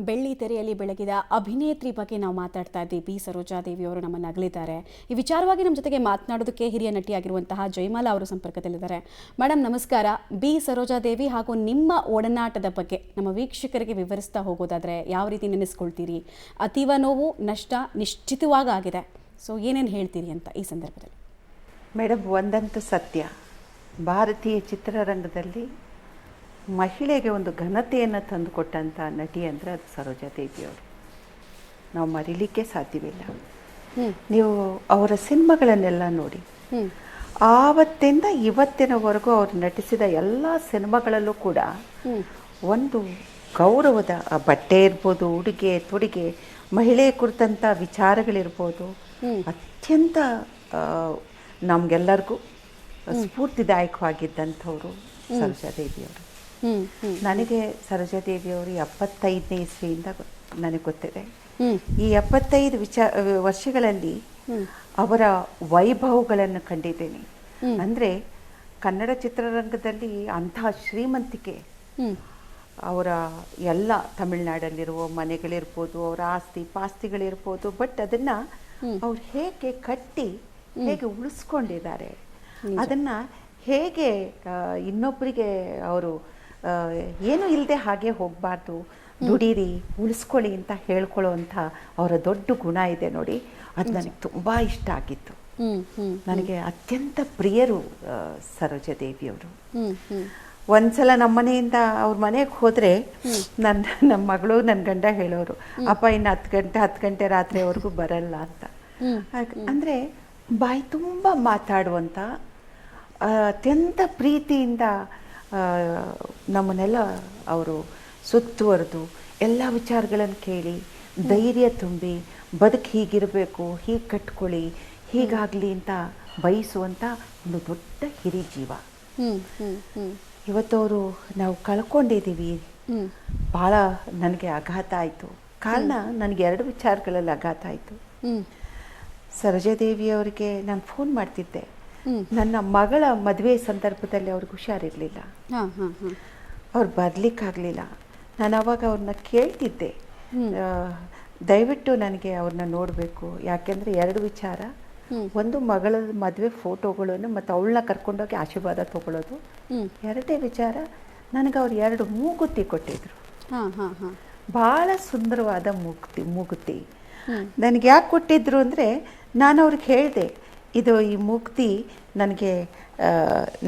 ಬೆಳ್ಳಿ ತೆರೆಯಲ್ಲಿ ಬೆಳಗಿದ ಅಭಿನೇತ್ರಿ ಬಗ್ಗೆ ನಾವು ಮಾತಾಡ್ತಾ ಇದ್ದೀವಿ. ಬಿ ಸರೋಜಾದೇವಿ ಅವರು ನಮ್ಮನ್ನು ಅಗಲಿದ್ದಾರೆ. ಈ ವಿಚಾರವಾಗಿ ನಮ್ಮ ಜೊತೆಗೆ ಮಾತನಾಡೋದಕ್ಕೆ ಹಿರಿಯ ನಟಿಯಾಗಿರುವಂತಹ ಜಯಮಾಲಾ ಅವರು ಸಂಪರ್ಕದಲ್ಲಿದ್ದಾರೆ. ಮೇಡಮ್ ನಮಸ್ಕಾರ. ಬಿ ಸರೋಜಾದೇವಿ ಹಾಗೂ ನಿಮ್ಮ ಒಡನಾಟದ ಬಗ್ಗೆ ನಮ್ಮ ವೀಕ್ಷಕರಿಗೆ ವಿವರಿಸ್ತಾ ಹೋಗೋದಾದರೆ ಯಾವ ರೀತಿ ನೆನೆಸ್ಕೊಳ್ತೀರಿ? ಅತೀವ ನೋವು, ನಷ್ಟ ನಿಶ್ಚಿತವಾಗಿ ಆಗಿದೆ. ಸೊ ಏನೇನು ಹೇಳ್ತೀರಿ ಅಂತ ಈ ಸಂದರ್ಭದಲ್ಲಿ? ಮೇಡಮ್, ಒಂದಂತೂ ಸತ್ಯ, ಭಾರತೀಯ ಚಿತ್ರರಂಗದಲ್ಲಿ ಮಹಿಳೆಗೆ ಒಂದು ಘನತೆಯನ್ನು ತಂದುಕೊಟ್ಟಂಥ ನಟಿ ಅಂದರೆ ಅದು ಸರೋಜಾದೇವಿಯವರು. ನಾವು ಮರೀಲಿಕ್ಕೆ ಸಾಧ್ಯವಿಲ್ಲ. ನೀವು ಅವರ ಸಿನಿಮಾಗಳನ್ನೆಲ್ಲ ನೋಡಿ, ಆವತ್ತಿಂದ ಇವತ್ತಿನವರೆಗೂ ಅವರು ನಟಿಸಿದ ಎಲ್ಲ ಸಿನಿಮಾಗಳಲ್ಲೂ ಕೂಡ ಒಂದು ಗೌರವದ ಬಟ್ಟೆ ಇರ್ಬೋದು, ಉಡುಗೆ ತೊಡುಗೆ, ಮಹಿಳೆಯ ಕುರಿತಂಥ ವಿಚಾರಗಳಿರ್ಬೋದು, ಅತ್ಯಂತ ನಮಗೆಲ್ಲರಿಗೂ ಸ್ಫೂರ್ತಿದಾಯಕವಾಗಿದ್ದಂಥವರು ಸರೋಜಾದೇವಿಯವರು. ನನಗೆ ಸರೋಜಾದೇವಿಯವರು 75ನೇ ಇಸ್ವಿಯಿಂದ ನನಗೆ ಗೊತ್ತಿದೆ. ಈ 75 ವರ್ಷಗಳಲ್ಲಿ ಅವರ ವೈಭವಗಳನ್ನು ಕಂಡಿದ್ದೇನೆ. ಅಂದರೆ ಕನ್ನಡ ಚಿತ್ರರಂಗದಲ್ಲಿ ಅಂತಹ ಶ್ರೀಮಂತಿಕೆ, ಅವರ ಎಲ್ಲ ತಮಿಳುನಾಡಲ್ಲಿರುವ ಮನೆಗಳಿರ್ಬೋದು, ಅವರ ಆಸ್ತಿ ಪಾಸ್ತಿಗಳಿರ್ಬೋದು, ಬಟ್ ಅದನ್ನು ಅವ್ರು ಹೇಗೆ ಕಟ್ಟಿ ಹೇಗೆ ಉಳಿಸ್ಕೊಂಡಿದ್ದಾರೆ, ಅದನ್ನು ಹೇಗೆ ಇನ್ನೊಬ್ಬರಿಗೆ ಅವರು ಏನು ಇಲ್ಲದೆ ಹಾಗೆ ಹೋಗಬಾರ್ದು, ದುಡೀರಿ, ಉಳಿಸ್ಕೊಳ್ಳಿ ಅಂತ ಹೇಳ್ಕೊಳ್ಳೋವಂಥ ಅವರ ದೊಡ್ಡ ಗುಣ ಇದೆ ನೋಡಿ. ಅದು ನನಗೆ ತುಂಬ ಇಷ್ಟ ಆಗಿತ್ತು. ನನಗೆ ಅತ್ಯಂತ ಪ್ರಿಯರು ಸರೋಜಾದೇವಿಯವರು. ಒಂದ್ಸಲ ನಮ್ಮ ಮನೆಯಿಂದ ಅವ್ರ ಮನೆಗೆ ಹೋದರೆ ನಮ್ಮ ಮಗಳು ನನ್ನ ಗಂಡ ಹೇಳೋರು, ಅಪ್ಪ ಇನ್ನು 10 ಗಂಟೆ ರಾತ್ರಿವರೆಗೂ ಬರಲ್ಲ ಅಂತ. ಅಂದರೆ ಬಾಯಿ ತುಂಬ ಮಾತಾಡುವಂಥ, ಅತ್ಯಂತ ಪ್ರೀತಿಯಿಂದ ನಮ್ಮನ್ನೆಲ್ಲ ಅವರು ಸುತ್ತುವರೆದು ಎಲ್ಲ ವಿಚಾರಗಳನ್ನು ಕೇಳಿ ಧೈರ್ಯ ತುಂಬಿ, ಬದುಕು ಹೀಗಿರಬೇಕು, ಹೀಗೆ ಕಟ್ಕೊಳ್ಳಿ, ಹೀಗಾಗಲಿ ಅಂತ ಬಯಸುವಂಥ ಒಂದು ದೊಡ್ಡ ಹಿರಿ ಜೀವ. ಇವತ್ತವರು ನಾವು ಕಳ್ಕೊಂಡಿದ್ದೀವಿ. ಭಾಳ ನನಗೆ ಆಘಾತ ಆಯಿತು. ಕಾರಣ ನನಗೆ 2 ವಿಚಾರಗಳಲ್ಲಿ ಆಘಾತ ಆಯಿತು. ಸರೋಜಾದೇವಿಯವರಿಗೆ ನಾನು ಫೋನ್ ಮಾಡ್ತಿದ್ದೆ. ನನ್ನ ಮಗಳ ಮದುವೆ ಸಂದರ್ಭದಲ್ಲಿ ಅವ್ರಿಗೆ ಹುಷಾರಿರಲಿಲ್ಲ, ಅವ್ರು ಬರಲಿಕ್ಕಾಗಲಿಲ್ಲ. ನಾನು ಅವಾಗ ಅವ್ರನ್ನ ಕೇಳ್ತಿದ್ದೆ, ದಯವಿಟ್ಟು ನನಗೆ ಅವ್ರನ್ನ ನೋಡಬೇಕು. ಯಾಕೆಂದರೆ 2 ವಿಚಾರ. ಒಂದು, ಮಗಳ ಮದುವೆ ಫೋಟೋಗಳನ್ನು ಮತ್ತು ಅವಳನ್ನ ಕರ್ಕೊಂಡೋಗಿ ಆಶೀರ್ವಾದ ತೊಗೊಳ್ಳೋದು. 2ನೇ ವಿಚಾರ, ನನಗೆ ಅವ್ರು 2 ಮೂಗುತಿ ಕೊಟ್ಟಿದ್ರು. ಭಾಳ ಸುಂದರವಾದ ಮೂಗುತಿ. ನನಗೆ ಯಾಕೆ ಕೊಟ್ಟಿದ್ರು ಅಂದರೆ, ನಾನು ಅವ್ರಿಗೆ ಹೇಳಿದೆ, ಈ ಮೂಗುತಿ ನನಗೆ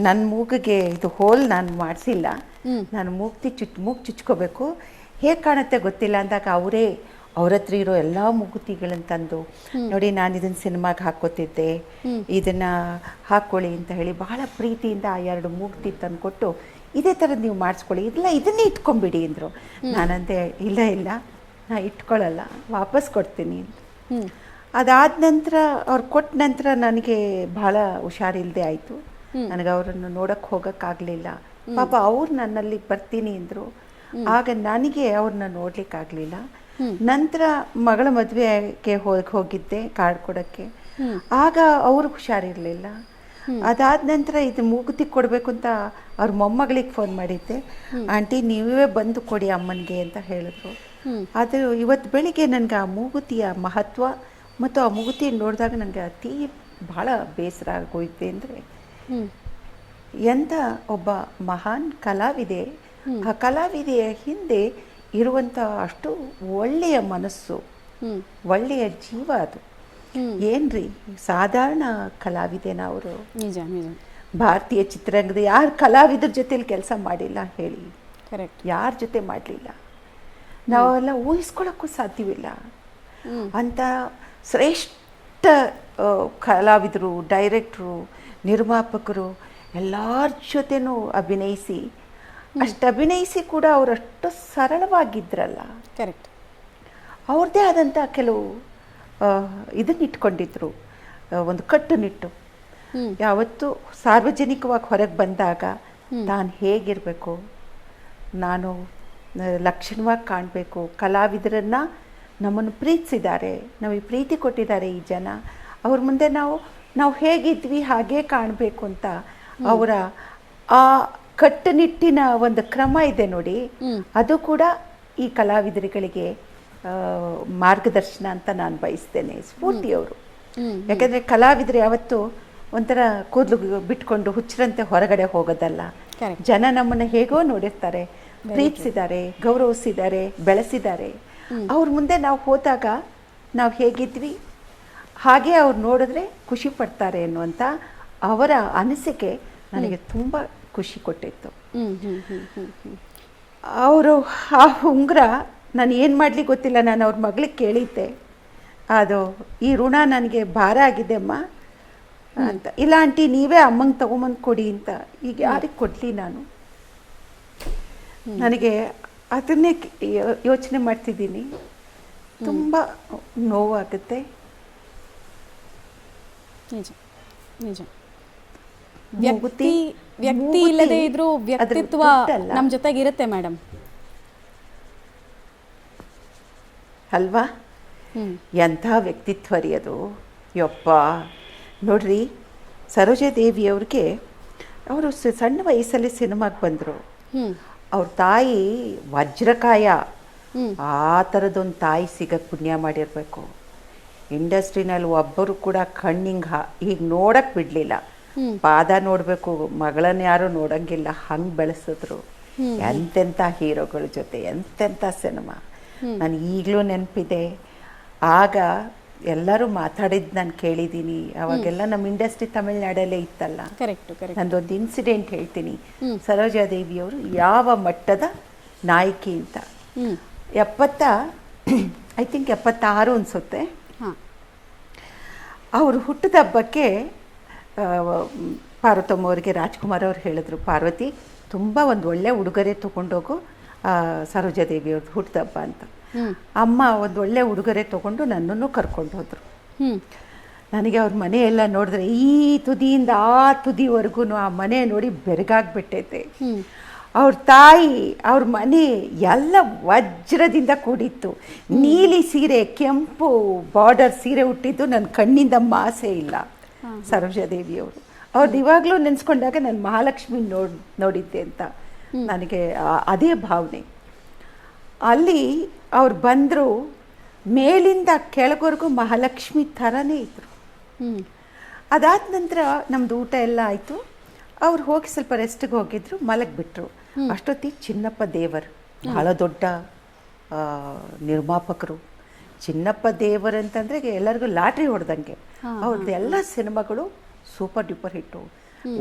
ನನ್ನ ಮೂಗಿಗೆ ಇದು ಹೋಲ್ ನಾನು ಮಾಡಿಸಿಲ್ಲ, ನಾನು ಮೂಗು ಚುಚ್ಕೋಬೇಕು, ಹೇಗೆ ಕಾಣುತ್ತೆ ಗೊತ್ತಿಲ್ಲ ಅಂದಾಗ ಅವ್ರ ಹತ್ರ ಇರೋ ಎಲ್ಲ ಮೂಗುತಿಗಳನ್ನು ತಂದು, ನೋಡಿ ನಾನು ಇದನ್ನು ಸಿನಿಮಾಗೆ ಹಾಕ್ಕೋತಿದ್ದೆ, ಇದನ್ನು ಹಾಕ್ಕೊಳ್ಳಿ ಅಂತ ಹೇಳಿ ಬಹಳ ಪ್ರೀತಿಯಿಂದ ಆ 2 ಮೂಗುತಿ ತಂದು ಕೊಟ್ಟು, ಇದೇ ಥರದ್ದು ನೀವು ಮಾಡಿಸ್ಕೊಳ್ಳಿ, ಇಲ್ಲ ಇದನ್ನೇ ಇಟ್ಕೊಂಬಿಡಿ ಅಂದರು. ನಾನಂದೆ, ಇಲ್ಲ ನಾ ಇಟ್ಕೊಳ್ಳಲ್ಲ, ವಾಪಸ್ ಕೊಡ್ತೀನಿ ಅಂತ. ಅದಾದ ನಂತರ ಅವ್ರು ಕೊಟ್ಟ ನಂತರ ನನಗೆ ಭಾಳ ಹುಷಾರಿಲ್ಲದೆ ಆಯಿತು. ನನಗೆ ಅವರನ್ನು ನೋಡೋಕ್ಕೆ ಹೋಗೋಕ್ಕಾಗಲಿಲ್ಲ. ಪಾಪ ಅವ್ರು ನನ್ನಲ್ಲಿ ಬರ್ತೀನಿ ಅಂದರು. ಆಗ ನನಗೆ ಅವ್ರನ್ನ ನೋಡಲಿಕ್ಕಾಗಲಿಲ್ಲ. ನಂತರ ಮಗಳ ಮದುವೆಗೆ ಹೋಗಿದ್ದೆ ಕಾರ್ಡ್ ಕೊಡೋಕ್ಕೆ. ಆಗ ಅವ್ರಿಗೆ ಹುಷಾರಿರಲಿಲ್ಲ. ಅದಾದ ನಂತರ ಇದು ಮೂಗುತಿ ಕೊಡಬೇಕು ಅಂತ ಅವ್ರ ಮೊಮ್ಮಗಳಿಗೆ ಫೋನ್ ಮಾಡಿದ್ದೆ. ಆಂಟಿ ನೀವೇ ಬಂದು ಕೊಡಿ ಅಮ್ಮನಿಗೆ ಅಂತ ಹೇಳಿದ್ರು. ಅದು ಇವತ್ತು ಬೆಳಿಗ್ಗೆ ನನಗೆ ಆ ಮೂಗುತಿಯ ಮಹತ್ವ ಮತ್ತು ಆ ಮೂಗುತಿ ನೋಡಿದಾಗ ನನಗೆ ಭಾಳ ಬೇಸರ ಆಗೋಯ್ತೆ. ಅಂದರೆ ಎಂಥ ಒಬ್ಬ ಮಹಾನ್ ಕಲಾವಿದೆ, ಆ ಕಲಾವಿದೆಯ ಹಿಂದೆ ಇರುವಂಥ ಅಷ್ಟು ಒಳ್ಳೆಯ ಮನಸ್ಸು, ಒಳ್ಳೆಯ ಜೀವ. ಅದು ಏನ್ರಿ ಸಾಧಾರಣ ಕಲಾವಿದೆನ ಅವರು? ನಿಜ. ಭಾರತೀಯ ಚಿತ್ರರಂಗದ ಯಾರು ಕಲಾವಿದ್ರ ಜೊತೆಲಿ ಕೆಲಸ ಮಾಡಿಲ್ಲ ಹೇಳಿ? ಕರೆಕ್ಟ್. ಯಾರ ಜೊತೆ ಮಾಡಲಿಲ್ಲ? ನಾವೆಲ್ಲ ಊಹಿಸ್ಕೊಳ್ಳೋಕ್ಕೂ ಸಾಧ್ಯವಿಲ್ಲ. ಅಂಥ ಶ್ರೇಷ್ಠ ಕಲಾವಿದರು, ಡೈರೆಕ್ಟ್ರು, ನಿರ್ಮಾಪಕರು ಎಲ್ಲರ ಜೊತೆನೂ ಅಭಿನಯಿಸಿ, ಅಷ್ಟು ಅಭಿನಯಿಸಿ ಕೂಡ ಅವರಷ್ಟು ಸರಳವಾಗಿದ್ರಲ್ಲ. ಕರೆಕ್ಟ್. ಅವ್ರದ್ದೇ ಆದಂಥ ಕೆಲವು ಇದನ್ನ ಇಟ್ಕೊಂಡಿದ್ರು, ಒಂದು ಕಟ್ಟುನಿಟ್ಟು. ಯಾವತ್ತು ಸಾರ್ವಜನಿಕವಾಗಿ ಹೊರಗೆ ಬಂದಾಗ ನಾನು ಹೇಗಿರಬೇಕು, ನಾನು ಲಕ್ಷಣವಾಗಿ ಕಾಣಬೇಕು, ಕಲಾವಿದರನ್ನು ನಮ್ಮನ್ನು ಪ್ರೀತಿಸಿದ್ದಾರೆ, ನಮಗೆ ಪ್ರೀತಿ ಕೊಟ್ಟಿದ್ದಾರೆ ಈ ಜನ, ಅವ್ರ ಮುಂದೆ ನಾವು ಹೇಗಿದ್ವಿ ಹಾಗೇ ಕಾಣಬೇಕು ಅಂತ ಅವರ ಆ ಕಟ್ಟುನಿಟ್ಟಿನ ಒಂದು ಕ್ರಮ ಇದೆ ನೋಡಿ, ಅದು ಕೂಡ ಈ ಕಲಾವಿದರುಗಳಿಗೆ ಮಾರ್ಗದರ್ಶನ ಅಂತ ನಾನು ಬಯಸ್ತೇನೆ, ಸ್ಫೂರ್ತಿಯವರು. ಯಾಕೆಂದರೆ ಕಲಾವಿದರು ಯಾವತ್ತೂ ಒಂಥರ ಕೂದಲು ಬಿಟ್ಕೊಂಡು ಹುಚ್ಚರಂತೆ ಹೊರಗಡೆ ಹೋಗೋದಲ್ಲ. Correct. ಜನ ನಮ್ಮನ್ನು ಹೇಗೋ ನೋಡಿರ್ತಾರೆ, ಪ್ರೀತಿಸಿದ್ದಾರೆ, ಗೌರವಿಸಿದ್ದಾರೆ, ಬೆಳೆಸಿದ್ದಾರೆ. ಅವ್ರ ಮುಂದೆ ನಾವು ಹೋದಾಗ ನಾವು ಹೇಗಿದ್ವಿ ಹಾಗೆ ಅವ್ರು ನೋಡಿದ್ರೆ ಖುಷಿ ಪಡ್ತಾರೆ ಎನ್ನುವಂಥ ಅವರ ಅನಿಸಿಕೆ ನನಗೆ ತುಂಬ ಖುಷಿ ಕೊಟ್ಟಿತ್ತು. ಅವರು ಆ ಉಂಗುರ ನಾನು ಏನು ಮಾಡಲಿ ಗೊತ್ತಿಲ್ಲ, ನಾನು ಅವ್ರ ಮಗಳಿಗೆ ಕೇಳಿದ್ದೆ, ಅದು ಈ ಋಣ ನನಗೆ ಭಾರ ಆಗಿದೆ ಅಮ್ಮ ಅಂತ. ಇಲ್ಲ ಆಂಟಿ ನೀವೇ ಅಮ್ಮಂಗೆ ತಗೊಂಬಂದು ಕೊಡಿ ಅಂತ. ಈಗ ಯಾರಿಗೆ ಕೊಡಲಿ ನಾನು? ನನಗೆ ಅದನ್ನೇ ಯೋಚನೆ ಮಾಡ್ತಿದ್ದೀನಿ. ತುಂಬ ನೋವಾಗುತ್ತೆ. ನಿಜ ನಿಜ. ಮೂಗುತಿ ವ್ಯಕ್ತಿ ಇಲ್ಲದೆ ಇದ್ರೂ ವ್ಯಕ್ತಿತ್ವ ನಮ್ಮ ಜೊತೆಗೆ ಇರುತ್ತೆ ಮೇಡಮ್, ಅಲ್ವಾ? ಎಂಥ ವ್ಯಕ್ತಿತ್ವ ರೀ ಅದು. ಯಪ್ಪ ನೋಡ್ರಿ, ಸರೋಜಾದೇವಿಯವ್ರಿಗೆ ಅವರು ಸಣ್ಣ ವಯಸ್ಸಲ್ಲಿ ಸಿನಿಮಾಗೆ ಬಂದರು. ಅವ್ರ ತಾಯಿ ವಜ್ರಕಾಯ, ಆ ಥರದೊಂದು ತಾಯಿ ಸಿಗಕ್ಕೆ ಪುಣ್ಯ ಮಾಡಿರಬೇಕು. ಇಂಡಸ್ಟ್ರಿನಲ್ಲಿ ಒಬ್ಬರು ಕೂಡ ಕಣ್ಣಿಂಗೆ ಹೀಗೆ ನೋಡಕ್ಕೆ ಬಿಡಲಿಲ್ಲ. ಪಾದ ನೋಡಬೇಕು, ಮಗಳನ್ನ ಯಾರೂ ನೋಡಂಗಿಲ್ಲ, ಹಂಗೆ ಬೆಳೆಸಿದ್ರು. ಎಂತೆಂಥ ಹೀರೋಗಳ ಜೊತೆ ಎಂತೆಂಥ ಸಿನಿಮಾ. ನಾನು ಈಗಲೂ ನೆನಪಿದೆ. ಆಗ ಎಲ್ಲರೂ ಮಾತಾಡಿದ್ದು ನಾನು ಕೇಳಿದ್ದೀನಿ. ಅವಾಗೆಲ್ಲ ನಮ್ಮ ಇಂಡಸ್ಟ್ರಿ ತಮಿಳ್ನಾಡಲ್ಲೇ ಇತ್ತಲ್ಲ. ನಂದೊಂದು ಇನ್ಸಿಡೆಂಟ್ ಹೇಳ್ತೀನಿ. ಸರೋಜಾದೇವಿಯವರು ಯಾವ ಮಟ್ಟದ ನಾಯಕಿ ಅಂತ. 76 ಅನಿಸುತ್ತೆ. ಅವರು ಹುಟ್ಟಿದ ಹಬ್ಬಕ್ಕೆ ಪಾರ್ವತಮ್ಮ ಅವರಿಗೆ ರಾಜ್ಕುಮಾರ್ ಅವ್ರು ಹೇಳಿದ್ರು, ಪಾರ್ವತಿ ತುಂಬ ಒಂದು ಒಳ್ಳೆ ಉಡುಗೊರೆ ತೊಗೊಂಡೋಗು ಸರೋಜಾದೇವಿಯವ್ರದ್ದು ಹುಟ್ಟಿದ ಹಬ್ಬ ಅಂತ. ಅಮ್ಮ ಒಂದು ಒಳ್ಳೆ ಉಡುಗೊರೆ ತೊಗೊಂಡು ನನ್ನನ್ನು ಕರ್ಕೊಂಡು ಹೋದರು. ನನಗೆ ಅವ್ರ ಮನೆಯೆಲ್ಲ ನೋಡಿದ್ರೆ ಈ ತುದಿಯಿಂದ ಆ ತುದಿವರೆಗೂ ಆ ಮನೆ ನೋಡಿ ಬೆರಗಾಗ್ಬಿಟ್ಟೈತೆ. ಅವ್ರ ತಾಯಿ, ಅವ್ರ ಮನೆ ಎಲ್ಲ ವಜ್ರದಿಂದ ಕೂಡಿತ್ತು. ನೀಲಿ ಸೀರೆ, ಕೆಂಪು ಬಾರ್ಡರ್ ಸೀರೆ ಹುಟ್ಟಿದ್ದು ನನ್ನ ಕಣ್ಣಿಂದ ಮಾಸೆ ಇಲ್ಲ. ಸರೋಜಾದೇವಿಯವರು ಅವ್ರದ್ದು ಇವಾಗಲೂ ನೆನೆಸ್ಕೊಂಡಾಗ ನಾನು ಮಹಾಲಕ್ಷ್ಮಿ ನೋಡಿದ್ದೆ ಅಂತ ನನಗೆ ಅದೇ ಭಾವನೆ. ಅಲ್ಲಿ ಅವ್ರು ಬಂದರು, ಮೇಲಿಂದ ಕೆಳಗವರೆಗೂ ಮಹಾಲಕ್ಷ್ಮಿ ಥರನೇ ಇದ್ದರು. ಅದಾದ ನಂತರ ನಮ್ಮದು ಊಟ ಎಲ್ಲ ಆಯಿತು. ಅವ್ರು ಹೋಗಿ ಸ್ವಲ್ಪ ರೆಸ್ಟಿಗೆ ಹೋಗಿದ್ರು, ಮಲಗಿಬಿಟ್ರು. ಅಷ್ಟೊತ್ತಿಗೆ ಚಿನ್ನಪ್ಪ ದೇವರು ಬಹಳ ದೊಡ್ಡ ನಿರ್ಮಾಪಕರು. ಚಿನ್ನಪ್ಪ ದೇವರು ಅಂತಂದರೆ ಎಲ್ಲರಿಗೂ ಲಾಟ್ರಿ ಹೊಡೆದಂಗೆ. ಅವ್ರದ್ದು ಎಲ್ಲ ಸಿನಿಮಾಗಳು ಸೂಪರ್ ಡ್ಯೂಪರ್ ಹಿಟ್ಟು.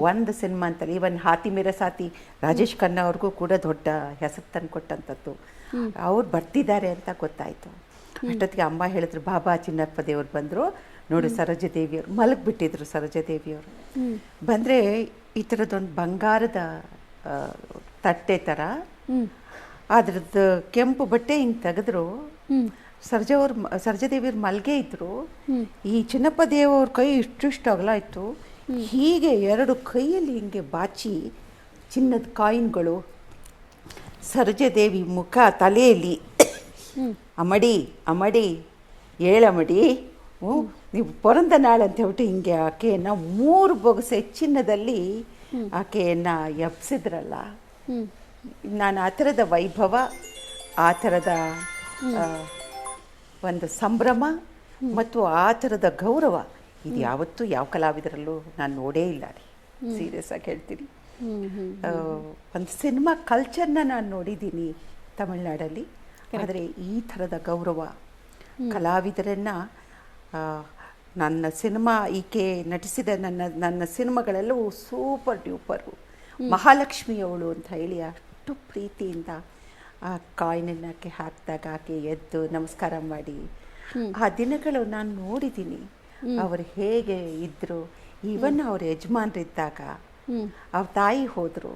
ಒಂದು ಸಿನಿಮಾ ಅಂತಲ್ಲ, ಈವನ್ ಹಾತಿ ಮೇರಾ ಸಾತಿ ರಾಜೇಶ್ ಖನ್ನಾ ಅವ್ರಿಗೂ ಕೂಡ ದೊಡ್ಡ ಹೆಸರು ತಂದು ಕೊಟ್ಟಂಥದ್ದು. ಅವ್ರು ಬರ್ತಿದ್ದಾರೆ ಅಂತ ಗೊತ್ತಾಯಿತು. ಅಷ್ಟೊತ್ತಿಗೆ ಅಮ್ಮ ಹೇಳಿದ್ರು, ಬಾಬಾ ಚಿನ್ನಪ್ಪ ದೇವ್ರು ಬಂದರು ನೋಡಿ. ಸರೋಜಾದೇವಿಯವರು ಮಲಗಿಬಿಟ್ಟಿದ್ರು. ಸರೋಜಾದೇವಿಯವರು ಬಂದರೆ ಈ ಥರದ್ದೊಂದು ಬಂಗಾರದ ತಟ್ಟೆ ಥರ, ಅದ್ರದ್ದು ಕೆಂಪು ಬಟ್ಟೆ ಹಿಂಗೆ ತೆಗೆದ್ರು. ಸರೋಜಾದೇವಿಯವ್ರು ಮಲ್ಗೆ ಇದ್ರು. ಈ ಚಿನ್ನಪ್ಪ ದೇವ್ರ ಕೈ ಇಷ್ಟು ಅಗಲ ಇತ್ತು. ಹೀಗೆ 2 ಕೈಯಲ್ಲಿ ಹಿಂಗೆ ಬಾಚಿ ಚಿನ್ನದ ಕಾಯಿನ್ಗಳು. ಸರೋಜಾದೇವಿ ಮುಖ ತಲೆಯಲ್ಲಿ, ಅಮ್ಮಡಿ ಅಮ್ಮಡಿ ಏಳಮ್ಮಡಿ, ನೀವು ಪೊರಂದ ನಾಳೆ ಅಂತ ಹೇಳ್ಬಿಟ್ಟು ಹಿಂಗೆ ಆಕೆಯನ್ನು 3 ಬೊಗಸೆ ಚಿನ್ನದಲ್ಲಿ ಆಕೆಯನ್ನು ಎಬ್ಸಿದ್ರಲ್ಲ. ನಾನು ಆ ಥರದ ವೈಭವ, ಆ ಥರದ ಒಂದು ಸಂಭ್ರಮ ಮತ್ತು ಆ ಥರದ ಗೌರವ ಇದು ಯಾವತ್ತೂ ಯಾವ ಕಲಾವಿದರಲ್ಲೂ ನಾನು ನೋಡೇ ಇಲ್ಲ ರೀ. ಸೀರಿಯಸ್ ಆಗಿ ಹೇಳ್ತೀನಿ. ಒಂದು ಸಿನಿಮಾ ಕಲ್ಚರ್ನ ನಾನು ನೋಡಿದ್ದೀನಿ ತಮಿಳ್ನಾಡಲ್ಲಿ, ಆದರೆ ಈ ಥರದ ಗೌರವ ಕಲಾವಿದರನ್ನು ನನ್ನ ಸಿನಿಮಾ ಈಕೆ ನಟಿಸಿದ ನನ್ನ ಸಿನಿಮಾಗಳೆಲ್ಲವೂ ಸೂಪರ್ ಡ್ಯೂಪರು. ಮಹಾಲಕ್ಷ್ಮಿಯವಳು ಅಂತ ಹೇಳಿ ಅಷ್ಟು ಪ್ರೀತಿಯಿಂದ ಆ ಕಾಯಿನನ್ನು ಆಕೆ ಹಾಕಿದಾಗ ಆಕೆ ಎದ್ದು ನಮಸ್ಕಾರ ಮಾಡಿ ಆ ದಿನಗಳು ನಾನು ನೋಡಿದ್ದೀನಿ. ಅವರು ಹೇಗೆ ಇದ್ದರು. ಈವನ್ ಅವ್ರ ಯಜಮಾನ್ರಿದ್ದಾಗ ಅವ್ರ ತಾಯಿ ಹೋದರು.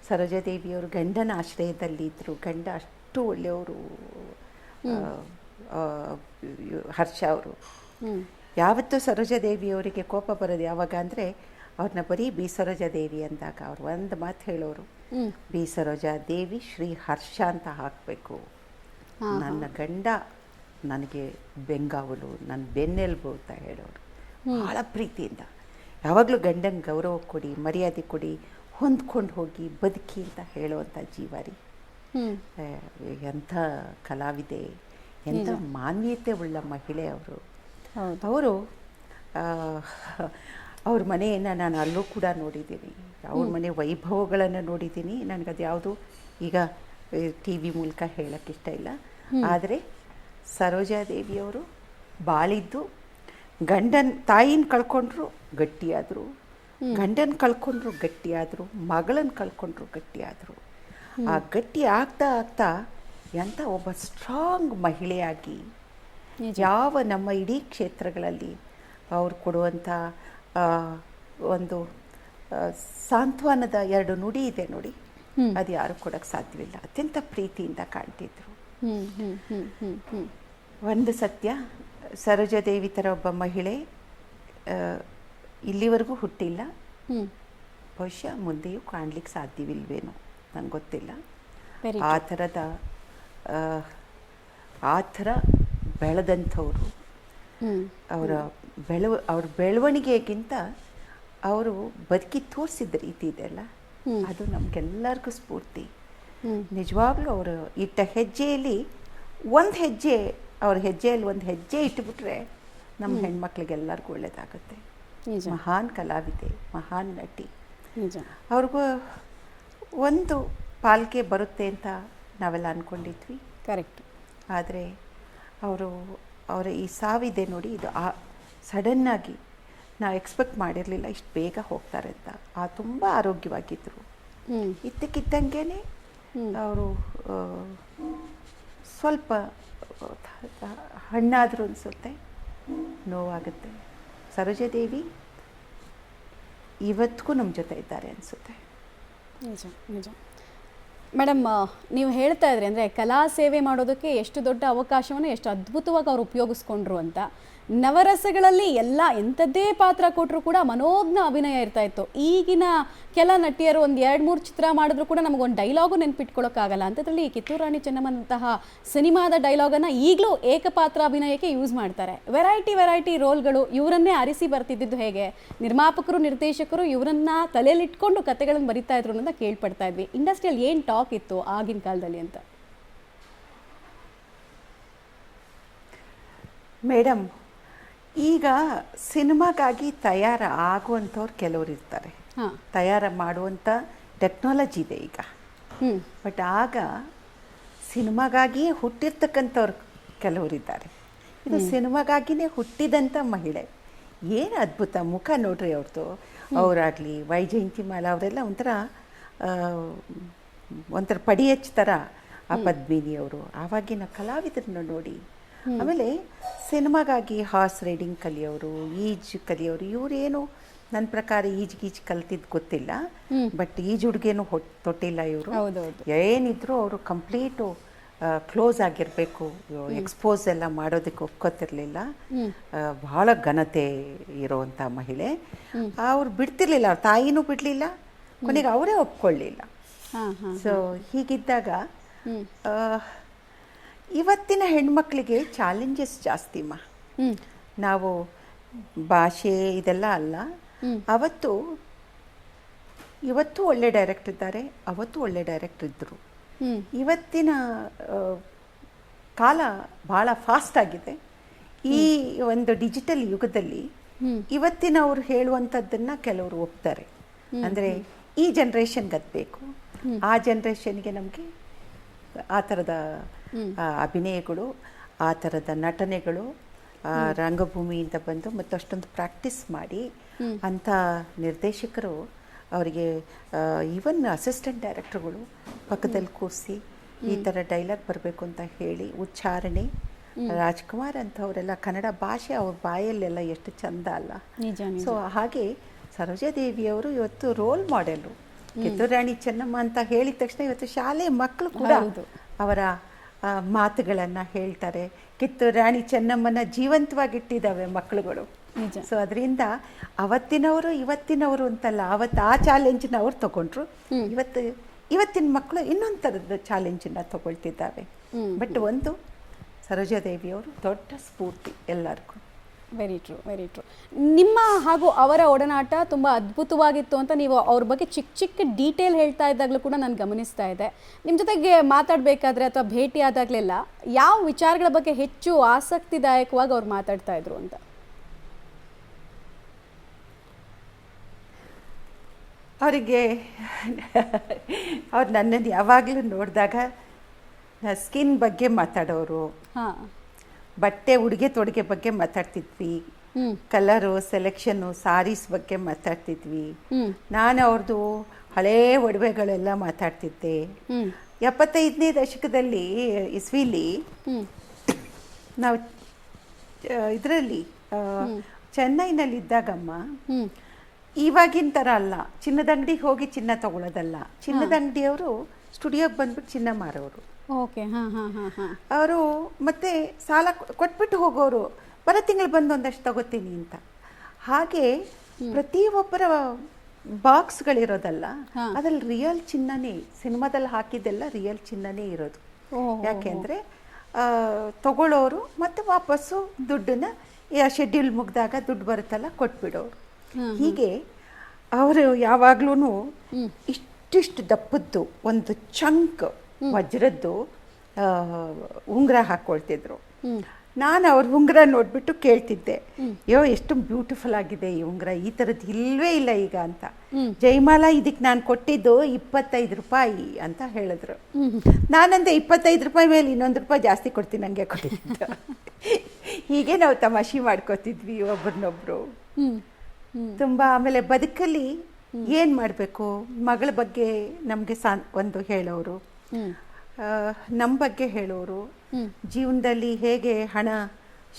ಸರೋಜಾದೇವಿಯವರು ಗಂಡನ ಆಶ್ರಯದಲ್ಲಿ ಇದ್ದರು. ಗಂಡ ಅಷ್ಟು ಒಳ್ಳೆಯವರು. ಹರ್ಷ ಅವರು ಯಾವತ್ತೂ ಸರೋಜಾದೇವಿಯವರಿಗೆ ಕೋಪ ಬರೋದು ಯಾವಾಗ ಅಂದರೆ, ಅವ್ರನ್ನ ಬರೀ ಬಿ ಸರೋಜಾದೇವಿ ಅಂದಾಗ ಅವ್ರು ಒಂದು ಮಾತು ಹೇಳೋರು, ಬಿ ಸರೋಜಾದೇವಿ ಶ್ರೀ ಹರ್ಷ ಅಂತ ಹಾಕಬೇಕು. ನನ್ನ ಗಂಡ ನನಗೆ ಬೆಂಗಾವಲು, ನನ್ನ ಬೆನ್ನೆಲುಬು ಅಂತ ಹೇಳೋರು. ಭಾಳ ಪ್ರೀತಿಯಿಂದ ಯಾವಾಗಲೂ ಗಂಡಂಗೆ ಗೌರವ ಕೊಡಿ, ಮರ್ಯಾದೆ ಕೊಡಿ, ಹೊಂದ್ಕೊಂಡು ಹೋಗಿ ಬದುಕಿ ಅಂತ ಹೇಳುವಂಥ ಜೀವ ರೀ ಆ, ಎಂಥ ಕಲಾವಿದೆ, ಎಂಥ ಮಾನವೀಯತೆ ಉಳ್ಳ ಮಹಿಳೆ ಅವರು. ಹೌದು. ಅವರು ಅವ್ರ ಮನೆಯನ್ನು ನಾನು ಅಲ್ಲೂ ಕೂಡ ನೋಡಿದ್ದೀನಿ, ಅವ್ರ ಮನೆ ವೈಭವಗಳನ್ನು ನೋಡಿದ್ದೀನಿ. ನನಗದು ಯಾವುದು ಈಗ ಟಿ ವಿ ಮೂಲಕ ಹೇಳೋಕ್ಕೆ ಇಷ್ಟ ಇಲ್ಲ. ಆದರೆ ಸರೋಜಾದೇವಿಯವರು ಬಾಳಿದ್ದು, ತಾಯಿನ ಕಳ್ಕೊಂಡ್ರು ಗಟ್ಟಿಯಾದರು, ಗಂಡನ ಕಳ್ಕೊಂಡ್ರು ಗಟ್ಟಿಯಾದರು, ಮಗಳನ್ನು ಕಳ್ಕೊಂಡ್ರು ಗಟ್ಟಿಯಾದರು. ಆ ಗಟ್ಟಿ ಆಗ್ತಾ ಆಗ್ತಾ ಎಂಥ ಒಬ್ಬ ಸ್ಟ್ರಾಂಗ್ ಮಹಿಳೆಯಾಗಿ ಯಾವ ನಮ್ಮ ಇಡೀ ಕ್ಷೇತ್ರಗಳಲ್ಲಿ ಅವ್ರು ಕೊಡುವಂಥ ಒಂದು ಸಾಂತ್ವನದ 2 ನುಡಿ ಇದೆ ನೋಡಿ, ಅದು ಯಾರು ಕೊಡೋಕ್ಕೆ ಸಾಧ್ಯವಿಲ್ಲ. ಅತ್ಯಂತ ಪ್ರೀತಿಯಿಂದ ಕಾಣ್ತಿದ್ರು. ಒಂದು ಸತ್ಯ, ಸರೋಜಾದೇವಿ ಥರ ಒಬ್ಬ ಮಹಿಳೆ ಇಲ್ಲಿವರೆಗೂ ಹುಟ್ಟಿಲ್ಲ, ಬಹುಶಃ ಮುಂದೆಯೂ ಕಾಣಲಿಕ್ಕೆ ಸಾಧ್ಯವಿಲ್ವೇನೋ, ನನಗೆ ಗೊತ್ತಿಲ್ಲ. ಆ ಥರ ಬೆಳೆದಂಥವ್ರು. ಅವ್ರ ಬೆಳವಣಿಗೆಗಿಂತ ಅವರು ಬದುಕಿ ತೋರಿಸಿದ ರೀತಿ ಇದೆಯಲ್ಲ, ಅದು ನಮಗೆಲ್ಲರಿಗೂ ಸ್ಫೂರ್ತಿ. ನಿಜವಾಗ್ಲೂ ಅವರು ಇಟ್ಟ ಹೆಜ್ಜೆಯಲ್ಲಿ ಅವ್ರ ಹೆಜ್ಜೆಯಲ್ಲಿ ಒಂದು ಹೆಜ್ಜೆ ಇಟ್ಟುಬಿಟ್ರೆ ನಮ್ಮ ಹೆಣ್ಮಕ್ಳಿಗೆಲ್ಲರಿಗೂ ಒಳ್ಳೆಯದಾಗುತ್ತೆ. ಮಹಾನ್ ಕಲಾವಿದೆ, ಮಹಾನ್ ನಟಿ. ಅವ್ರಿಗೂ ಒಂದು ಪಾಲ್ಕೆ ಬರುತ್ತೆ ಅಂತ ನಾವೆಲ್ಲ ಅಂದ್ಕೊಂಡಿದ್ವಿ. ಕರೆಕ್ಟ್. ಆದರೆ ಅವರ ಈ ಸಾವಿದೆ ನೋಡಿ, ಇದು ಸಡನ್ನಾಗಿ ನಾವು ಎಕ್ಸ್ಪೆಕ್ಟ್ ಮಾಡಿರಲಿಲ್ಲ ಇಷ್ಟು ಬೇಗ ಹೋಗ್ತಾರೆ ಅಂತ. ತುಂಬ ಆರೋಗ್ಯವಾಗಿದ್ದರು. ಇದ್ದಕ್ಕಿದ್ದಂಗೆ ಅವರು ಸ್ವಲ್ಪ ಹಣ್ಣಾದರೂ ಅನಿಸುತ್ತೆ, ನೋವಾಗುತ್ತೆ. ಸರೋಜಾದೇವಿ ಇವತ್ತಿಗೂ ನಮ್ಮ ಜೊತೆ ಇದ್ದಾರೆ ಅನಿಸುತ್ತೆ. ನಿಜ ನಿಜ. ಮೇಡಮ್, ನೀವು ಹೇಳ್ತಾ ಇದ್ರಿ ಅಂದರೆ ಕಲಾ ಸೇವೆ ಮಾಡೋದಕ್ಕೆ ಎಷ್ಟು ದೊಡ್ಡ ಅವಕಾಶವನ್ನು ಎಷ್ಟು ಅದ್ಭುತವಾಗಿ ಅವ್ರು ಉಪಯೋಗಿಸ್ಕೊಂಡ್ರು ಅಂತ. ನವರಸಗಳಲ್ಲಿ ಎಲ್ಲ ಎಂಥದ್ದೇ ಪಾತ್ರ ಕೊಟ್ಟರು ಕೂಡ ಮನೋಜ್ಞ ಅಭಿನಯ ಇರ್ತಾ ಇತ್ತು. ಈಗಿನ ಕೆಲ ನಟಿಯರು ಒಂದು 2-3 ಚಿತ್ರ ಮಾಡಿದ್ರು ಕೂಡ ನಮಗೊಂದು ಡೈಲಾಗು ನೆನ್ಪಿಟ್ಕೊಳ್ಳೋಕ್ಕಾಗಲ್ಲ. ಅಂಥದ್ರಲ್ಲಿ ಕಿತ್ತೂರು ರಾಣಿ ಚೆನ್ನಮ್ಮನಂತಹ ಸಿನಿಮಾದ ಡೈಲಾಗನ್ನು ಈಗಲೂ ಏಕಪಾತ್ರ ಅಭಿನಯಕ್ಕೆ ಯೂಸ್ ಮಾಡ್ತಾರೆ. ವೆರೈಟಿ ರೋಲ್ಗಳು. ಇವರನ್ನೇ ಅರಿಸಿ ಬರ್ತಿದ್ದು ಹೇಗೆ? ನಿರ್ಮಾಪಕರು, ನಿರ್ದೇಶಕರು ಇವರನ್ನ ತಲೆಯಲ್ಲಿಟ್ಕೊಂಡು ಕತೆಗಳನ್ನು ಬರಿತಾ ಇದ್ರು ಅನ್ನೋದನ್ನ ಕೇಳ್ಪಡ್ತಾ ಇದ್ವಿ. ಇಂಡಸ್ಟ್ರಿಯಲ್ಲಿ ಏನು ಟಾಕ್ ಇತ್ತು ಆಗಿನ ಕಾಲದಲ್ಲಿ ಅಂತ? ಮೇಡಮ್, ಈಗ ಸಿನಿಮಾಗಾಗಿ ಆಗುವಂಥವ್ರು ಕೆಲವರು ಇರ್ತಾರೆ, ತಯಾರು ಮಾಡುವಂಥ ಟೆಕ್ನಾಲಜಿ ಇದೆ ಈಗ. ಬಟ್ ಆಗ ಸಿನಿಮಾಗಾಗಿಯೇ ಹುಟ್ಟಿರ್ತಕ್ಕಂಥವ್ರು ಕೆಲವರಿದ್ದಾರೆ. ಇದು ಸಿನಿಮಾಗಾಗಿಯೇ ಹುಟ್ಟಿದಂಥ ಮಹಿಳೆ. ಏನು ಅದ್ಭುತ ಮುಖ ನೋಡ್ರಿ ಅವ್ರದ್ದು. ಅವರಾಗಲಿ ವೈಜಯಂತಿಮಾಲಾ ಅವರೆಲ್ಲ ಒಂಥರ ಪಡಿ ಥರ. ಆ ಪದ್ಮಿನಿಯವರು ಆವಾಗಿನ ಕಲಾವಿದರನ್ನ ನೋಡಿ. ಆಮೇಲೆ ಸಿನಿಮಾಗಾಗಿ ಹಾರ್ಸ್ ರೈಡಿಂಗ್ ಕಲಿಯೋರು, ಈಜು ಕಲಿಯೋರು. ಇವರೇನು ನನ್ನ ಪ್ರಕಾರ ಈಜು ಕಲ್ತಿದ್ದು ಗೊತ್ತಿಲ್ಲ, ಬಟ್ ಈಜುಡ್ಗೇನು ತೊಟ್ಟಿಲ್ಲ ಇವರು. ಏನಿದ್ರು ಅವರು ಕಂಪ್ಲೀಟು ಕ್ಲೋಸ್ ಆಗಿರಬೇಕು, ಎಕ್ಸ್ಪೋಸ್ ಎಲ್ಲ ಮಾಡೋದಕ್ಕೆ ಒಪ್ಕೋತಿರ್ಲಿಲ್ಲ. ಬಹಳ ಘನತೆ ಇರೋವಂಥ ಮಹಿಳೆ. ಅವ್ರು ಬಿಡ್ತಿರ್ಲಿಲ್ಲ, ಅವ್ರ ತಾಯಿನೂ ಬಿಡಲಿಲ್ಲ, ಕೊನೆಗೆ ಅವರೇ ಒಪ್ಕೊಳ್ಳಿಲ್ಲ. ಸೊ ಹೀಗಿದ್ದಾಗ ಇವತ್ತಿನ ಹೆಣ್ಮಕ್ಳಿಗೆ ಚಾಲೆಂಜಸ್ ಜಾಸ್ತಿಮ್ಮ. ನಾವು ಭಾಷೆ ಇದೆಲ್ಲ ಅಲ್ಲ. ಇವತ್ತು ಒಳ್ಳೆ ಡೈರೆಕ್ಟರ್ ಇದ್ದಾರೆ, ಅವತ್ತು ಒಳ್ಳೆ ಡೈರೆಕ್ಟರ್ ಇದ್ದರು. ಇವತ್ತಿನ ಕಾಲ ಭಾಳ ಫಾಸ್ಟ್ ಆಗಿದೆ. ಈ ಒಂದು ಡಿಜಿಟಲ್ ಯುಗದಲ್ಲಿ ಇವತ್ತಿನವ್ರು ಹೇಳುವಂಥದ್ದನ್ನು ಕೆಲವರು ಒಪ್ತಾರೆ. ಅಂದರೆ ಈ ಜನ್ರೇಷನ್ಗೆ ಅದು ಬೇಕು, ಆ ಜನ್ರೇಷನ್ಗೆ ನಮಗೆ ಆ ಥರದ ಅಭಿನಯಗಳು, ಆ ಥರದ ನಟನೆಗಳು, ರಂಗಭೂಮಿಯಿಂದ ಬಂದು ಮತ್ತು ಅಷ್ಟೊಂದು ಪ್ರಾಕ್ಟೀಸ್ ಮಾಡಿ ಅಂಥ ನಿರ್ದೇಶಕರು ಅವರಿಗೆ ಈವನ್ ಅಸಿಸ್ಟೆಂಟ್ ಡೈರೆಕ್ಟರ್ಗಳು ಪಕ್ಕದಲ್ಲಿ ಕೂರಿಸಿ ಈ ಥರ ಡೈಲಾಗ್ ಬರಬೇಕು ಅಂತ ಹೇಳಿ ಉಚ್ಚಾರಣೆ. ರಾಜ್ಕುಮಾರ್ ಅಂಥವರೆಲ್ಲ ಕನ್ನಡ ಭಾಷೆ ಅವ್ರ ಬಾಯಲ್ಲೆಲ್ಲ ಎಷ್ಟು ಚಂದ ಅಲ್ಲ. ಸೊ ಹಾಗೆ ಸರೋಜಾದೇವಿಯವರು ಇವತ್ತು ರೋಲ್ ಮಾಡೆಲು. ಕಿತ್ತೂರು ರಾಣಿ ಚೆನ್ನಮ್ಮ ಅಂತ ಹೇಳಿದ ತಕ್ಷಣ ಇವತ್ತು ಶಾಲೆ ಮಕ್ಕಳು ಕೂಡ ಅವರ ಮಾತುಗಳನ್ನು ಹೇಳ್ತಾರೆ. ಕಿತ್ತೂರು ರಾಣಿ ಚೆನ್ನಮ್ಮನ ಜೀವಂತವಾಗಿಟ್ಟಿದ್ದಾವೆ ಮಕ್ಕಳುಗಳು. ಸೊ ಅದರಿಂದ ಅವತ್ತಿನವರು ಇವತ್ತಿನವರು ಅಂತಲ್ಲ, ಅವತ್ತು ಆ ಚಾಲೆಂಜನ್ನ ಅವ್ರು ತಗೊಂಡ್ರು. ಇವತ್ತಿನ ಮಕ್ಕಳು ಇನ್ನೊಂದು ಥರದ ಚಾಲೆಂಜನ್ನು ತಗೊಳ್ತಿದ್ದಾವೆ. ಬಟ್ ಒಂದು ಸರೋಜಾದೇವಿಯವರು ದೊಡ್ಡ ಸ್ಫೂರ್ತಿ ಎಲ್ಲರಿಗೂ. Very true, very true. ನಿಮ್ಮ ಹಾಗೂ ಅವರ ಒಡನಾಟ ತುಂಬ ಅದ್ಭುತವಾಗಿತ್ತು ಅಂತ ನೀವು ಅವ್ರ ಬಗ್ಗೆ ಚಿಕ್ಕ ಚಿಕ್ಕ ಡೀಟೇಲ್ ಹೇಳ್ತಾ ಇದ್ದಾಗಲೂ ಕೂಡ ನಾನು ಗಮನಿಸ್ತಾ ಇದ್ದೆ. ನಿಮ್ಮ ಜೊತೆಗೆ ಮಾತಾಡಬೇಕಾದ್ರೆ ಅಥವಾ ಭೇಟಿ ಆದಾಗಲೆಲ್ಲ ಯಾವ ವಿಚಾರಗಳ ಬಗ್ಗೆ ಹೆಚ್ಚು ಆಸಕ್ತಿದಾಯಕವಾಗಿ ಅವ್ರು ಮಾತಾಡ್ತಾ ಇದ್ರು ಅಂತ? ಅವರಿಗೆ ಅವ್ರು ನನ್ನನ್ನು ಯಾವಾಗಲೂ ನೋಡಿದಾಗ ಸ್ಕಿನ್ ಬಗ್ಗೆ ಮಾತಾಡೋರು, ಹಾಂ. ಬಟ್ಟೆ ಉಡುಗೆ ತೊಡುಗೆ ಬಗ್ಗೆ ಮಾತಾಡ್ತಿದ್ವಿ, ಕಲರು ಸೆಲೆಕ್ಷನ್ನು ಸಾರೀಸ್ ಬಗ್ಗೆ ಮಾತಾಡ್ತಿದ್ವಿ. ನಾನು ಅವ್ರದ್ದು ಹಳೇ ಒಡವೆಗಳೆಲ್ಲ ಮಾತಾಡ್ತಿದ್ದೆ. 75ನೇ ದಶಕದಲ್ಲಿ ಇಸ್ವಿಲಿ ನಾವು ಇದರಲ್ಲಿ ಚೆನ್ನೈನಲ್ಲಿ ಇದ್ದಾಗಮ್ಮ, ಇವಾಗಿನ ಥರ ಅಲ್ಲ, ಚಿನ್ನದ ಅಂಗಡಿಗೆ ಹೋಗಿ ಚಿನ್ನ ತಗೊಳ್ಳೋದಲ್ಲ. ಚಿನ್ನದ ಅಂಗಡಿಯವರು ಸ್ಟುಡಿಯೋಗೆ ಬಂದ್ಬಿಟ್ಟು ಚಿನ್ನ ಮಾರೋರು. ಓಕೆ. ಹಾಂ ಹಾಂ ಹಾಂ ಹಾಂ. ಅವರು ಮತ್ತೆ ಸಾಲ ಕೊಟ್ಬಿಟ್ಟು ಹೋಗೋರು, ಬರೋ ತಿಂಗಳು ಬಂದು ಒಂದಷ್ಟು ತಗೋತೀನಿ ಅಂತ. ಹಾಗೆ ಪ್ರತಿಯೊಬ್ಬರ ಬಾಕ್ಸ್ಗಳಿರೋದಲ್ಲ, ಅದ್ರಲ್ಲಿ ರಿಯಲ್ ಚಿನ್ನನೇ, ಸಿನಿಮಾದಲ್ಲಿ ಹಾಕಿದ್ದೆಲ್ಲ ರಿಯಲ್ ಚಿನ್ನನೇ ಇರೋದು. ಯಾಕೆಂದರೆ ತಗೊಳ್ಳೋರು ಮತ್ತು ವಾಪಸ್ಸು ದುಡ್ಡನ್ನ ಶೆಡ್ಯೂಲ್ ಮುಗಿದಾಗ ದುಡ್ಡು ಬರುತ್ತಲ್ಲ ಕೊಟ್ಬಿಡೋರು. ಹೀಗೆ ಅವರು ಯಾವಾಗ್ಲೂ ಇಷ್ಟಿಷ್ಟು ದಪ್ಪದ್ದು ಒಂದು ಚಂಕ್ ವಜ್ರದ್ದು ಉಂಗುರ ಹಾಕ್ಕೊಳ್ತಿದ್ರು. ನಾನು ಅವ್ರ ಉಂಗುರ ನೋಡ್ಬಿಟ್ಟು ಕೇಳ್ತಿದ್ದೆ, ಅಯ್ಯೋ ಎಷ್ಟು ಬ್ಯೂಟಿಫುಲ್ ಆಗಿದೆ ಈ ಉಂಗುರ, ಈ ಥರದ್ದು ಇಲ್ವೇ ಇಲ್ಲ ಈಗ ಅಂತ. ಜೈಮಾಲಾ ಇದಕ್ಕೆ ನಾನು ಕೊಟ್ಟಿದ್ದು 25 ರೂಪಾಯಿ ಅಂತ ಹೇಳಿದ್ರು. ನಾನಂದೆ 25 ರೂಪಾಯಿ ಮೇಲೆ ಇನ್ನೊಂದು ರೂಪಾಯಿ ಜಾಸ್ತಿ ಕೊಡ್ತೀನಿ ನನಗೆ ಕೊಟ್ಟಿದ್ದು. ಹೀಗೆ ನಾವು ತಮಾಷೆ ಮಾಡ್ಕೋತಿದ್ವಿ ಒಬ್ರನ್ನೊಬ್ರು ತುಂಬ. ಆಮೇಲೆ ಬದುಕಲ್ಲಿ ಏನು ಮಾಡಬೇಕು, ಮಗಳ ಬಗ್ಗೆ ನಮಗೆ ಒಂದು ಹೇಳೋರು, ನಮ್ಮ ಬಗ್ಗೆ ಹೇಳೋರು, ಜೀವನದಲ್ಲಿ ಹೇಗೆ ಹಣ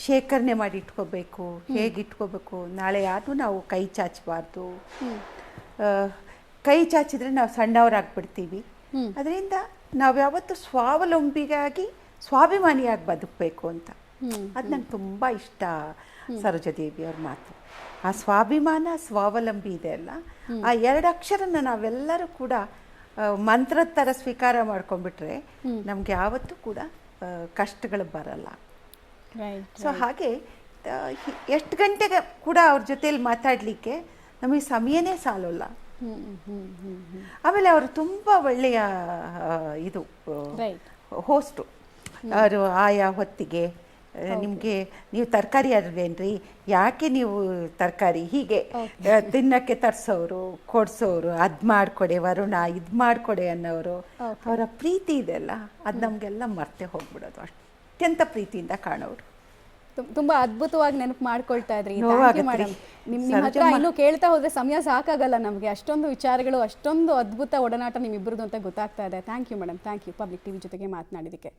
ಶೇಖರಣೆ ಮಾಡಿ ಇಟ್ಕೋಬೇಕು, ಹೇಗೆ ಇಟ್ಕೋಬೇಕು, ನಾಳೆ ಯಾರು ನಾವು ಕೈ ಚಾಚಬಾರ್ದು. ಕೈ ಚಾಚಿದ್ರೆ ನಾವು ಸಣ್ಣವರಾಗ್ಬಿಡ್ತೀವಿ. ಅದರಿಂದ ನಾವು ಯಾವತ್ತೂ ಸ್ವಾವಲಂಬಿಗಾಗಿ ಸ್ವಾಭಿಮಾನಿಯಾಗಿ ಬದುಕಬೇಕು ಅಂತ. ಅದು ನಂಗೆ ತುಂಬ ಇಷ್ಟ ಸರೋಜಾದೇವಿಯವ್ರ ಮಾತು. ಆ ಸ್ವಾಭಿಮಾನ ಸ್ವಾವಲಂಬಿ ಇದೆ ಅಲ್ಲ, ಆ 2 ಅಕ್ಷರನ ನಾವೆಲ್ಲರೂ ಕೂಡ ಮಂತ್ರದ ಥರ ಸ್ವೀಕಾರ ಮಾಡ್ಕೊಂಡ್ಬಿಟ್ರೆ ನಮ್ಗೆ ಯಾವತ್ತೂ ಕೂಡ ಕಷ್ಟಗಳು ಬರಲ್ಲ. ಸೊ ಹಾಗೆ ಎಷ್ಟು ಗಂಟೆಗೆ ಕೂಡ ಅವ್ರ ಜೊತೆಲಿ ಮಾತಾಡಲಿಕ್ಕೆ ನಮಗೆ ಸಮಯನೇ ಸಾಲಲ್ಲ. ಆಮೇಲೆ ಅವರು ತುಂಬ ಒಳ್ಳೆಯ ಇದು ಹೋಸ್ಟು. ಅವರು ಆಯಾ ಹೊತ್ತಿಗೆ ನಿಮಗೆ ನೀವು ತರಕಾರಿ ಅಲ್ವೇನ್ರಿ, ಯಾಕೆ ನೀವು ತರಕಾರಿ ಹೀಗೆ ತಿನ್ನಕ್ಕೆ ತರಿಸೋರು, ಕೊಡಿಸೋರು, ಅದು ಮಾಡಿಕೊಡೆ ವರುಣ, ಇದು ಮಾಡಿಕೊಡೆ ಅನ್ನೋರು. ಅವರ ಪ್ರೀತಿ ಇದೆಲ್ಲ ಅದು ನಮಗೆಲ್ಲ ಮರ್ತೆ ಹೋಗ್ಬಿಡೋದು. ಅತ್ಯಂತ ಪ್ರೀತಿಯಿಂದ ಕಾಣೋರು. ತುಂಬಾ ಅದ್ಭುತವಾಗಿ ನೆನಪು ಮಾಡ್ಕೊಳ್ತಾ ಇದ್ರಿ. ಮೇಡಮ್, ನಿಮ್ಮ ಹತ್ರ ಇನ್ನೂ ಕೇಳ್ತಾ ಹೋದ್ರೆ ಸಮಯ ಸಾಕಾಗಲ್ಲ ನಮಗೆ. ಅಷ್ಟೊಂದು ವಿಚಾರಗಳು, ಅಷ್ಟೊಂದು ಅದ್ಭುತ ಒಡನಾಟ ನಿಮ್ಮಿಬ್ಬರದು ಅಂತ ಗೊತ್ತಾಗ್ತಾ ಇದೆ. Thank you madam, thank you public TV ಜೊತೆಗೆ ಮಾತನಾಡಿದ್ದಕ್ಕೆ.